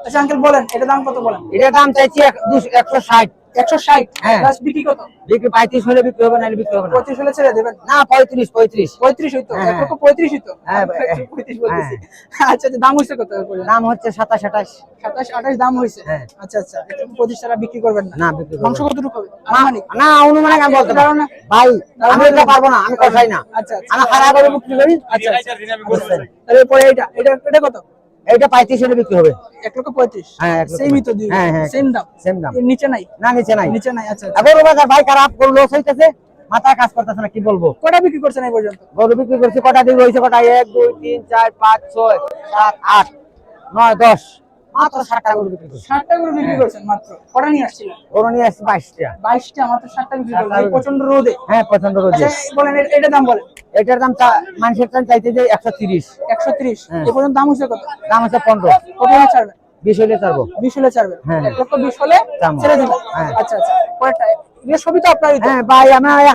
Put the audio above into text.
আচ্ছা আঙ্কেল বলেন এটা দাম কত বলেন? এটার দাম চাইছি 160। 160। হ্যাঁ। লাস্ট বিক্রি কত? বিক্রি 35 হলে বিক্রি হবে না, বিক্রি হবে না। 35 হলে ছেড়ে দেবেন? না 35 35 হইতো। হ্যাঁ, 1 লক্ষ 35 হইতো। হ্যাঁ, 35 বলতেছি। আচ্ছা আচ্ছা, দাম হইছে কত এর পর্যন্ত? দাম হচ্ছে 27 28। 27 28 দাম হইছে। হ্যাঁ। আচ্ছা আচ্ছা, 25 ছাড়া বিক্রি করবেন না? না বিক্রি করব মাংস না। কতটুকু হবে আনুমানিক? না অনুমানিক আমি বলতে পারবো না ভাই, আমি এটা পারবো না, আমি কষাই না। আচ্ছা আচ্ছা। আমি হারা করে বিক্রি করি। আচ্ছা তারপরে এটা কত? এটা 35 হলে বিক্রি হবে। 1 লক্ষ 35। হ্যাঁ, 1 লক্ষ সেমই তো দুই। হ্যাঁ, হ্যাঁ, সেম দাম। সেম দাম। এর নিচে নাই? না নিচে নাই। নিচে নাই। আচ্ছা আচ্ছা। গরু বাজার ভাই খারাপ, গরু লস হইতেছে, মাথায় কাজ করতেছে না, কি বলবো। কটা বিক্রি করছেন এই পর্যন্ত? গরু বিক্রি করছি কটা দিন হইছে, কটা 1 2 3 4 5 6 7 8 9 10, মাত্র 60টা গরু বিক্রি করছি। 60টা করে বিক্রি করছেন মাত্র? কটা নিয়ে আসছিলেন? গরু নিয়ে আসছি 22টা। 22টা, মাত্র 60টা বিক্রি করলেন এই প্রচন্ড রোদে? হ্যাঁ প্রচন্ড রোদে। আচ্ছা বলেন এটা দাম বলেন। এটার দাম মানুষের দাম চাইতে যে 130। 130। হ্যাঁ। এই পর্যন্ত দাম হইছে কত? দাম হচ্ছে 15। কত হলে ছাড়বেন? 20 হলে ছাড়বো। 20 হলে ছাড়বেন? হ্যাঁ। 1 লক্ষ 20 হলে ছাড়বো। ছেড়ে দিবেন? হ্যাঁ। আচ্ছা আচ্ছা। পরেরটা এগুলো সবই তো আপনারই তো? হ্যাঁ ভাই, আমার